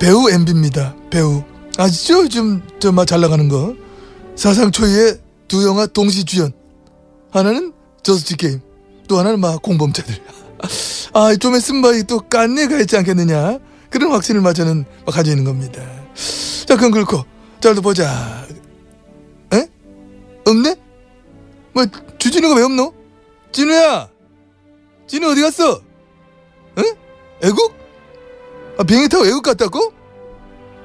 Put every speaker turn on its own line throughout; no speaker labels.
배우 MB입니다. 배우 아시죠? 요즘 잘 나가는 거 사상 초유의 두 영화 동시 주연. 하나는 저스트 게임, 또 하나는 막 공범자들. 좀 있으면 또 깐내가 있지 않겠느냐, 그런 확신을 저는 가지고 있는 겁니다. 자, 그건 그렇고, 자, 또 보자. 에? 없네? 뭐 주진우가 왜 없노? 진우야, 진우 어디 갔어? 응? 애국? 비행기 타고 외국 갔다고?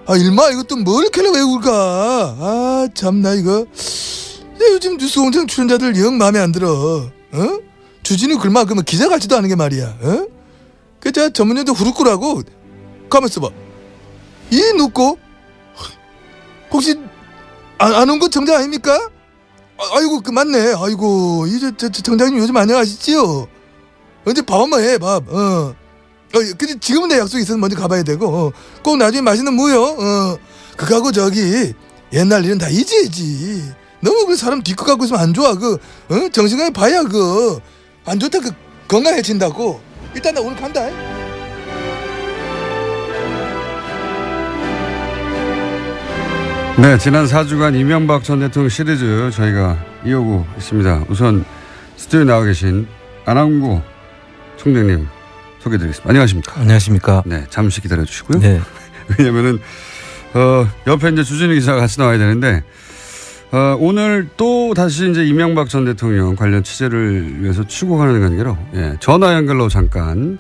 일마 이거 또 뭘 이렇게 외국을 가? 참나 이거. 요즘 뉴스 공장 출연자들 영 마음에 안 들어. 주진우 글마 그러면 기자 같지도 않은 게 말이야. 그자 전문용도 후루꾸라고. 가만있어 봐. 이 놓고 혹시 안 온 거 정장 아닙니까? 아이고 맞네. 아이고 이제 정장님 요즘 안녕하시지요? 언제 밥 한번 해 밥. 근데 지금은 내 약속이 있어서 먼저 가봐야 되고, 꼭 나중에 맛있는 무요. 그거하고 저기 옛날 일은 다 잊어야지. 너무 그 사람 뒤끝 갖고 있으면 안 좋아. 정신건강 봐야 안 좋다. 건강해진다고. 일단 나 오늘 간다.
네, 지난 4주간 이명박 전 대통령 시리즈 저희가 이어오고 있습니다. 우선 스튜디오에 나와 계신 안항구 총장님 소개드리겠습니다. 안녕하십니까?
안녕하십니까?
네, 잠시 기다려 주시고요.
네.
왜냐면은 옆에 이제 주진우 기자가 같이 나와야 되는데 오늘 또 다시 이제 이명박 전 대통령 관련 취재를 위해서 출국하는 관계로 전화 연결로 잠깐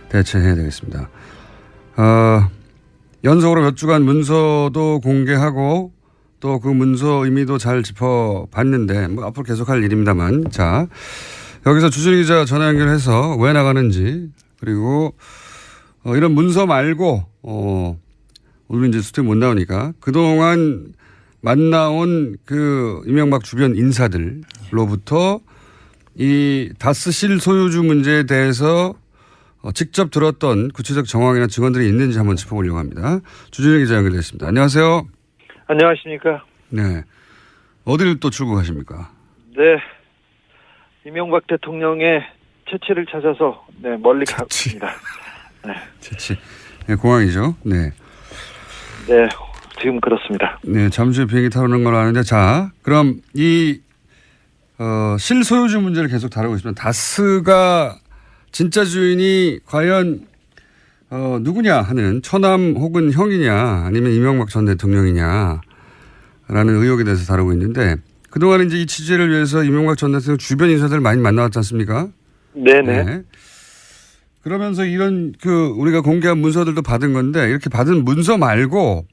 대체해야 되겠습니다. 연속으로 몇 주간 문서도 공개하고 또 그 문서 의미도 잘 짚어봤는데 뭐 앞으로 계속할 일입니다만, 자 여기서 주진우 기자 전화 연결해서 왜 나가는지, 그리고 이런 문서 말고 오늘 이제 스튜디오 못 나오니까 그동안 만나온 그 이명박 주변 인사들로부터 이 다스 실소유주 문제에 대해서 직접 들었던 구체적 정황이나 증언들이 있는지 한번 짚어보려고 합니다. 주진우 기자 연결됐습니다. 안녕하세요.
안녕하십니까.
네. 어디를 또 출국하십니까?
네. 이명박 대통령의 채취를 찾아서 멀리 갔습니다. 네.
채취. 네, 공항이죠. 네.
네. 지금 그렇습니다.
네. 잠시 후에 비행기 타오는 걸 아는데, 자 그럼 이 실소유주 문제를 계속 다루고 있으면 다스가 진짜 주인이 과연 누구냐 하는 처남 혹은 형이냐 아니면 이명박 전 대통령이냐 라는 의혹에 대해서 다루고 있는데, 그동안 이제 이 취재를 위해서 이명박 전 대통령 주변 인사들 많이 만나왔지 않습니까?
네네.
네. 그러면서 이런 우리가 공개한 문서들도 받은 건데, 이렇게 받은 문서 말고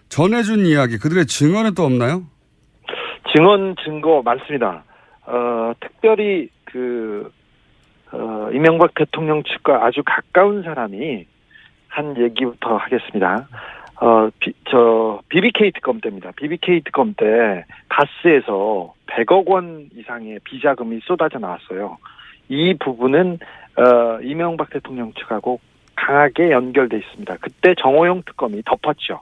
전해준 이야기, 그들의 증언은 또 없나요?
증언 증거 많습니다. 특별히 이명박 대통령 측과 아주 가까운 사람이 한 얘기부터 하겠습니다. BBK 특검 때입니다. BBK 특검 때 다스에서 100억 원 이상의 비자금이 쏟아져 나왔어요. 이 부분은 이명박 대통령 측하고 강하게 연결돼 있습니다. 그때 정호영 특검이 덮었죠.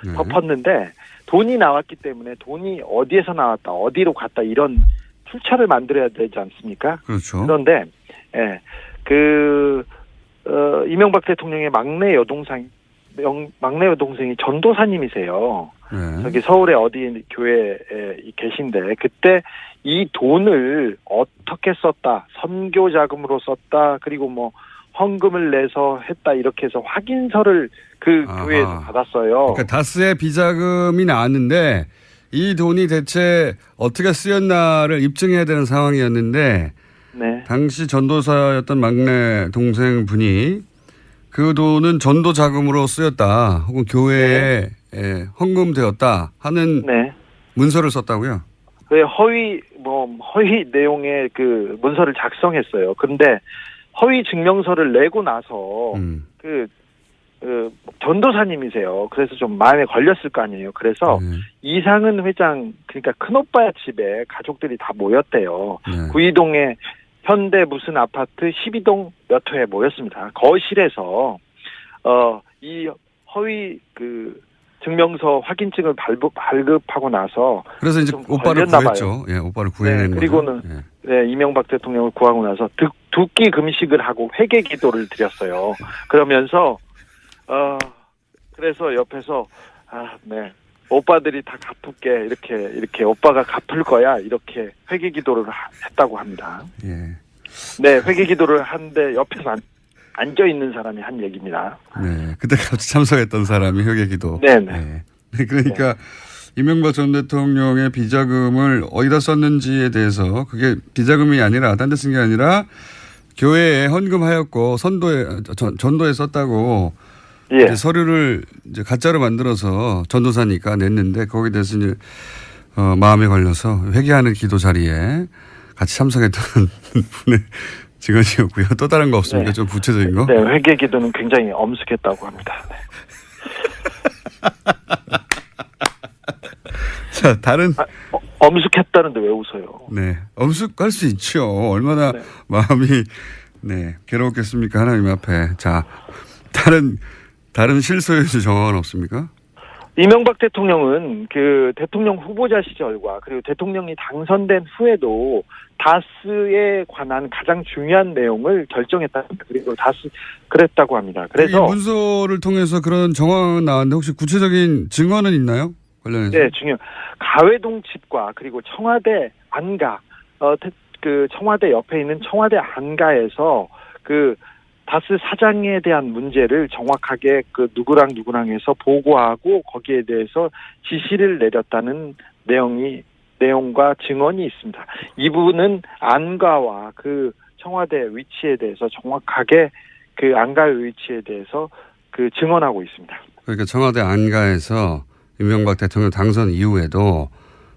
네.
덮었는데 돈이 나왔기 때문에 돈이 어디에서 나왔다, 어디로 갔다, 이런 출처를 만들어야 되지 않습니까?
그렇죠.
그런데 이명박 대통령의 막내 여동생이 전도사님이세요.
네.
저기 서울의 어디 교회에 계신데, 그때 이 돈을 어떻게 썼다, 선교 자금으로 썼다, 그리고 뭐 헌금을 내서 했다, 이렇게 해서 확인서를 교회에서 받았어요.
그러니까 다스의 비자금이 나왔는데 이 돈이 대체 어떻게 쓰였나를 입증해야 되는 상황이었는데,
네.
당시 전도사였던 막내 동생분이 그 돈은 전도 자금으로 쓰였다, 혹은 교회에 헌금되었다 하는 문서를 썼다고요?
허위 내용의 문서를 작성했어요. 그런데 허위 증명서를 내고 나서 전도사님이세요. 그래서 좀 마음에 걸렸을 거 아니에요. 그래서 이상은 회장, 그러니까 큰오빠 집에 가족들이 다 모였대요. 구이동에 현대 무슨 아파트 12동 몇 호에 모였습니다. 거실에서 이 허위 증명서 확인증을 발급하고 나서,
그래서 이제 오빠를 구했죠. 예, 오빠를 구해낸 거죠.
그리고는 이명박 대통령을 구하고 나서 두 끼 금식을 하고 회개 기도를 드렸어요. 그러면서 그래서 옆에서 네. 오빠들이 다 갚을게 이렇게 오빠가 갚을 거야 이렇게 회개 기도를 했다고 합니다.
예.
네, 회개 기도를 하는데 옆에서 앉아 있는 사람이 한 얘기입니다.
네, 그때 같이 참석했던 사람이 회계기도.
네네.
네. 그러니까 이명박 전 대통령의 비자금을 어디다 썼는지에 대해서 그게 비자금이 아니라 딴 데 쓴 게 아니라 교회에 헌금하였고 전도에 썼다고.
예.
이제 서류를 이제 가짜로 만들어서 전도사니까 냈는데 거기에 대해서 이제 마음에 걸려서 회개하는 기도 자리에 같이 참석했던 분의 직원이었고요. 또 다른 거 없습니까?
네.
좀 구체적인 거?
네, 회개 기도는 굉장히 엄숙했다고 합니다. 네.
자, 다른.
엄숙했다는데 왜 웃어요?
네. 엄숙할 수 있죠. 얼마나
네.
마음이, 네, 괴로웠겠습니까? 하나님 앞에. 자, 다른 실소유주 정황은 없습니까?
이명박 대통령은 그 대통령 후보자 시절과 그리고 대통령이 당선된 후에도 다스에 관한 가장 중요한 내용을 결정했다. 그리고 그랬다고 합니다. 그래서
이 문서를 통해서 그런 정황은 나왔는데 혹시 구체적인 증언은 있나요? 관련해서?
네, 가회동 집과 그리고 청와대 안가, 그 청와대 옆에 있는 청와대 안가에서 그 다스 사장에 대한 문제를 정확하게 그 누구랑 해서 보고하고 거기에 대해서 지시를 내렸다는 내용과 증언이 있습니다. 이 부분은 안가와 그 청와대 위치에 대해서 정확하게 그 안가의 위치에 대해서 그 증언하고 있습니다.
그러니까 청와대 안가에서 이명박 대통령 당선 이후에도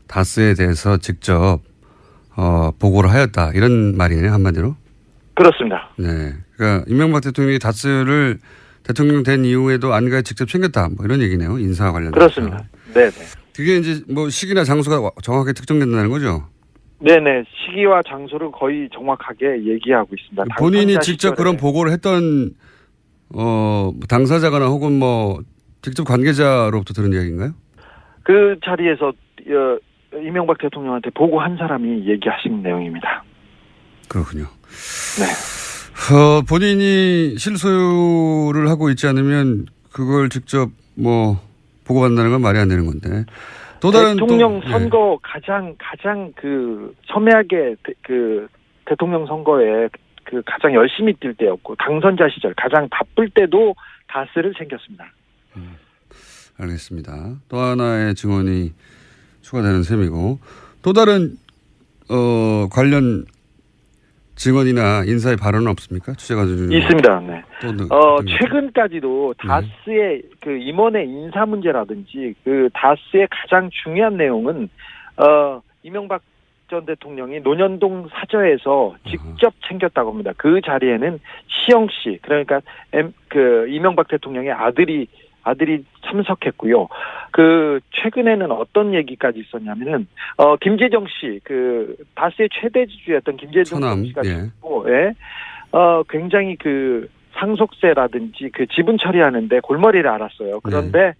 다스에 대해서 직접 보고를 하였다. 이런 말이네요. 한마디로.
그렇습니다.
네. 그러니까 이명박 대통령이 다스를 대통령 된 이후에도 안가에 직접 챙겼다. 뭐 이런 얘기네요. 인사와 관련해서.
그렇습니다. 네네.
그게 이제 뭐 시기나 장소가 정확하게 특정된다는 거죠?
네네. 시기와 장소를 거의 정확하게 얘기하고 있습니다.
본인이
당선자
직접
시절에.
그런 보고를 했던 당사자거나 혹은 뭐 직접 관계자로부터 들은 이야기인가요?
그 자리에서 이명박 대통령한테 보고한 사람이 얘기하신 내용입니다.
그렇군요.
네.
본인이 실소유를 하고 있지 않으면 그걸 직접 뭐 보고받는다는 건 말이 안 되는 건데. 또 다른
대통령 선거 가장 그 첨예하게 그 대통령 선거에 그 가장 열심히 뛸 때였고 당선자 시절 가장 바쁠 때도 다스를 챙겼습니다.
알겠습니다. 또 하나의 증언이 추가되는 셈이고 또 다른 관련 증언이나 인사의 발언은 없습니까? 취재가 좀
있습니다. 네. 최근까지도
네.
다스의 그 임원의 인사 문제라든지 그 다스의 가장 중요한 내용은 이명박 전 대통령이 논현동 사저에서 직접 챙겼다고 합니다. 그 자리에는 시영 씨, 그러니까 그 이명박 대통령의 아들이 참석했고요. 그 최근에는 어떤 얘기까지 있었냐면은 김재정 씨, 그 다스의 최대 지주였던 김재정 씨가 있고, 예. 굉장히 그 상속세라든지 그 지분 처리하는데 골머리를 앓았어요. 그런데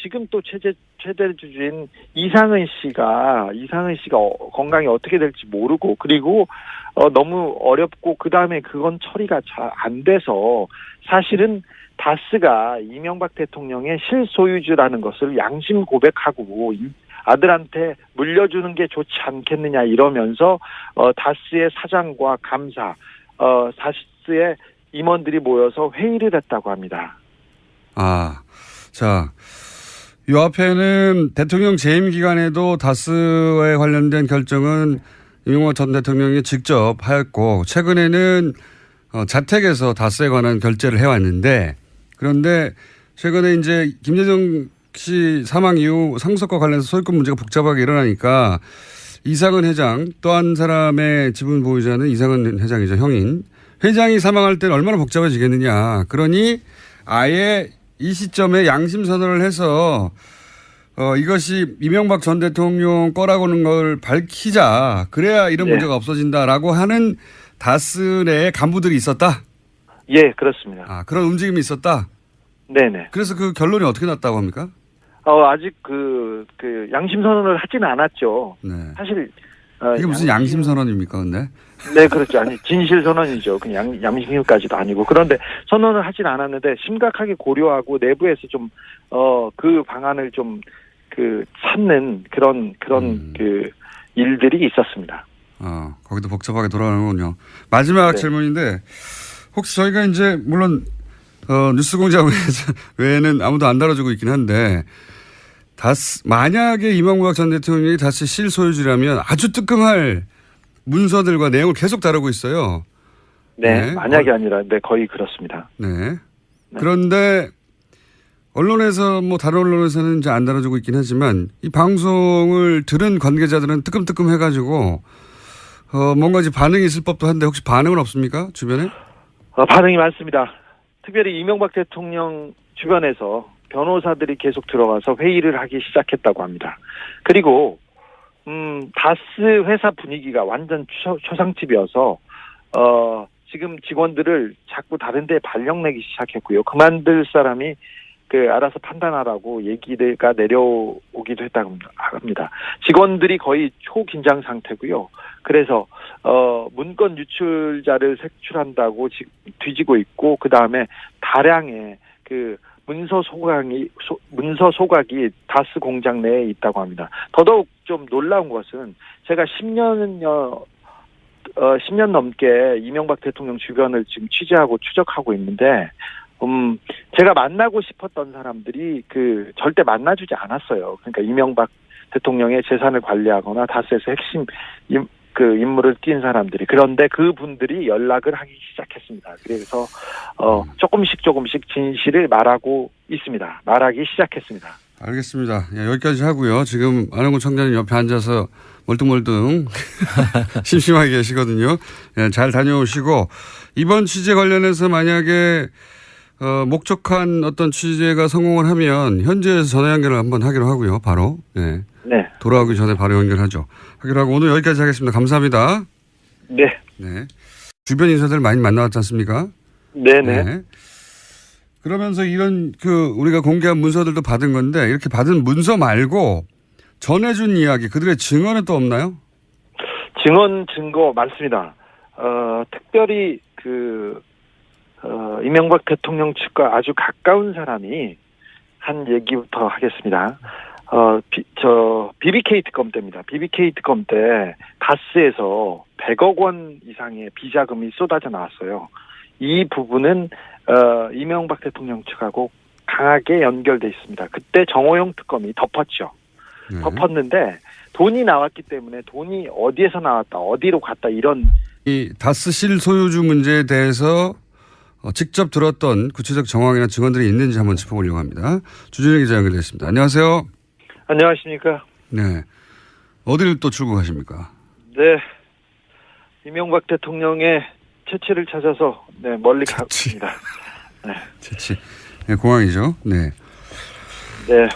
지금 또 최대 주주인 이상은 씨가 건강이 어떻게 될지 모르고 그리고 너무 어렵고 그 다음에 그건 처리가 잘 안 돼서 사실은 다스가 이명박 대통령의 실소유주라는 것을 양심 고백하고 아들한테 물려주는 게 좋지 않겠느냐 이러면서 다스의 사장과 감사, 다스의 임원들이 모여서 회의를 했다고 합니다.
자, 이 앞에는 대통령 재임 기간에도 다스에 관련된 결정은 이명박 전 대통령이 직접 하였고 최근에는 자택에서 다스에 관한 결재를 해왔는데 그런데 최근에 이제 김재정 씨 사망 이후 상속과 관련해서 소유권 문제가 복잡하게 일어나니까 이상은 회장 또 한 사람의 지분 보유자는 이상은 회장이죠. 형인. 회장이 사망할 때는 얼마나 복잡해지겠느냐. 그러니 아예 이 시점에 양심 선언을 해서 이것이 이명박 전 대통령 거라고는 걸 밝히자. 그래야 이런 문제가 없어진다라고 하는 다스 내에 간부들이 있었다?
예, 그렇습니다.
그런 움직임이 있었다?
네네.
그래서 그 결론이 어떻게 났다고 합니까?
아직 그 양심 선언을 하지는 않았죠.
네.
사실
이게 무슨 양심 선언입니까, 근데?
네, 그렇죠. 아니, 진실 선언이죠. 그냥 양심까지도 아니고. 그런데 선언을 하진 않았는데 심각하게 고려하고 내부에서 좀, 그 방안을 좀, 찾는 그런 일들이 있었습니다.
거기도 복잡하게 돌아가는군요. 마지막
네.
질문인데, 혹시 저희가 이제, 물론, 뉴스공장 외에는 아무도 안 다뤄주고 있긴 한데, 만약에 이명박 전 대통령이 다시 실소유주라면 아주 뜨끔할 문서들과 내용을 계속 다루고 있어요.
네, 만약이 아니라, 네, 거의 그렇습니다.
네. 그런데 언론에서 다른 언론에서는 이제 안 다뤄주고 있긴 하지만 이 방송을 들은 관계자들은 뜨끔뜨끔 해가지고 뭔가 이제 반응이 있을 법도 한데 혹시 반응은 없습니까? 주변에?
반응이 많습니다. 특별히 이명박 대통령 주변에서 변호사들이 계속 들어가서 회의를 하기 시작했다고 합니다. 그리고 다스 회사 분위기가 완전 초상집이어서 지금 직원들을 자꾸 다른 데 발령내기 시작했고요. 그만둘 사람이 알아서 판단하라고 얘기가 내려오기도 했다고 합니다. 직원들이 거의 초긴장 상태고요. 그래서 문건 유출자를 색출한다고 뒤지고 있고, 그 다음에 다량의 문서 소각이 다스 공장 내에 있다고 합니다. 더더욱 좀 놀라운 것은 제가 10년 넘게 이명박 대통령 주변을 지금 취재하고 추적하고 있는데, 제가 만나고 싶었던 사람들이 절대 만나주지 않았어요. 그러니까 이명박 대통령의 재산을 관리하거나 다스에서 핵심 인물을 띈 사람들이. 그런데 그분들이 연락을 하기 시작했습니다. 그래서 조금씩 진실을 말하기 시작했습니다.
알겠습니다. 여기까지 하고요. 지금 안홍근 청장님 옆에 앉아서 멀뚱멀뚱 심심하게 계시거든요. 잘 다녀오시고, 이번 취재 관련해서 만약에 목적한 어떤 취재가 성공을 하면 현지에서 전화 연결을 한번 하기로 하고요. 바로. 네. 돌아오기 전에 바로 연결하죠. 하기로 하고 오늘 여기까지 하겠습니다. 감사합니다.
네.
네. 주변 인사들 많이 만나왔지 않습니까?
네네.
네. 그러면서 이런 우리가 공개한 문서들도 받은 건데, 이렇게 받은 문서 말고 전해준 이야기, 그들의 증언은 또 없나요?
증거 많습니다. 특별히 이명박 대통령 측과 아주 가까운 사람이 한 얘기부터 하겠습니다. BBK 특검 때입니다. BBK 특검 때 다스에서 100억 원 이상의 비자금이 쏟아져 나왔어요. 이 부분은 이명박 대통령 측하고 강하게 연결돼 있습니다. 그때 정호영 특검이 덮었죠. 덮었는데 돈이 나왔기 때문에 돈이 어디에서 나왔다, 어디로 갔다, 이런
이 다스 실소유주 문제에 대해서 직접 들었던 구체적 정황이나 증언들이 있는지 한번 짚어보려고 합니다. 주진우 기자 연결됐습니다. 안녕하세요.
안녕하십니까.
네. 어디를 또 출국하십니까?
네. 이명박 대통령의 채취를 찾아서 멀리 갔습니다. 네.
채취. 네, 공항이죠. 네.
네.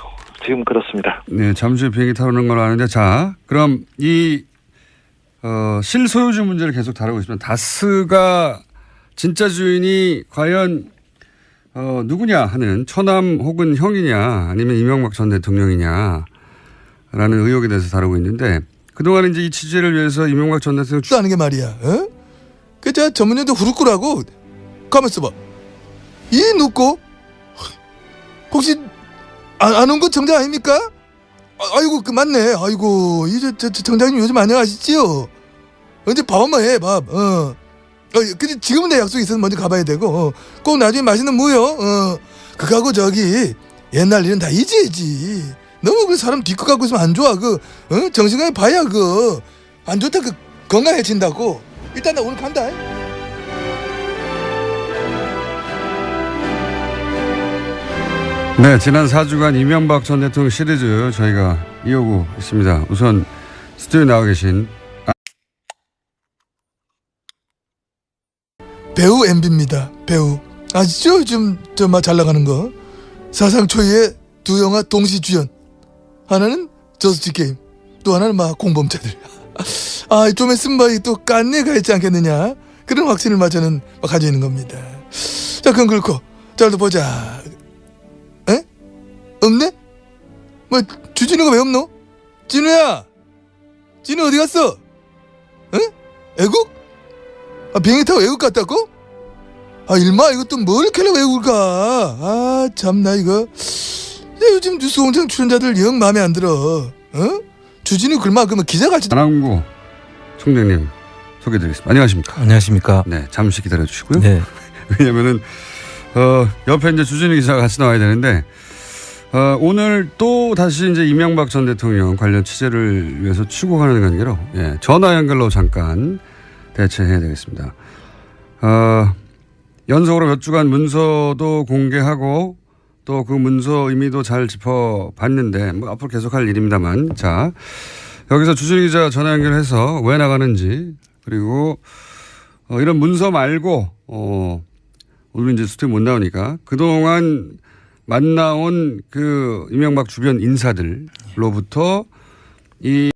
지금 그렇습니다.
네. 잠시 후에 비행기 타러 오는 걸 아는데, 자, 그럼 이 실소유주 문제를 계속 다루고 있으면 다스가 진짜 주인이 과연 누구냐 하는 처남 혹은 형이냐 아니면 이명박 전 대통령이냐 라는 의혹에 대해서 다루고 있는데, 그동안 이제 이 취재를 위해서 이명박 전 대통령
하는 게 말이야. 저 전문용도 후루꾸라고 가만있어 봐. 이 누구? 혹시 안홍근 청장 아닙니까? 아이고 맞네. 아이고 이제 저 청장님 요즘 안녕하시지요? 언제 밥 한번 해 밥. 근데 지금은 내 약속이 있어서 먼저 가봐야 되고 꼭 나중에 맛있는 무요. 그거하고 저기 옛날 일은 다 잊어야지. 너무 사람 뒤끝 갖고 있으면 안 좋아. 정신건강 봐야 안 좋다. 건강해진다고. 일단 나 오늘 간다.
네, 지난 4주간 이명박 전 대통령 시리즈 저희가 이어오고 있습니다. 우선 스튜디오에 나와 계신
배우 MB입니다. 배우. 아시죠? 요즘 잘 나가는 거. 사상 초유의 두 영화 동시 주연. 하나는 저스트 게임. 또 하나는 공범자들. 좀 있으면 또 깐내가 있지 않겠느냐. 그런 확신을 저는 가지고 있는 겁니다. 자, 그럼 그렇고. 자, 또 보자. 에? 없네? 주진우가 왜 없노? 진우야! 진우 어디 갔어? 외국? 아, 비행기 타고 외국 갔다고? 아, 일마 이것도 뭘 캐러 외국을 가? 아, 참나 이거. 야, 요즘 뉴스공장 출연자들 영 마음에 안 들어. 어? 주진우 글마 그러면 기자같이.
안항구 총장님 소개드리겠습니다. 안녕하십니까?
안녕하십니까?
네, 잠시 기다려 주시고요.
네.
왜냐면은 옆에 이제 주진우 기자가 같이 나와야 되는데 오늘 또 다시 이제 이명박 전 대통령 관련 취재를 위해서 출국하는 관계로 전화 연결로 잠깐 대체해야 되겠습니다. 연속으로 몇 주간 문서도 공개하고 또 그 문서 의미도 잘 짚어봤는데 뭐 앞으로 계속할 일입니다만 자 여기서 주진우 기자 전화 연결해서 왜 나가는지 그리고 이런 문서 말고 오늘 이제 스튜디오 못 나오니까 그동안 만나온 그 이명박 주변 인사들로부터 이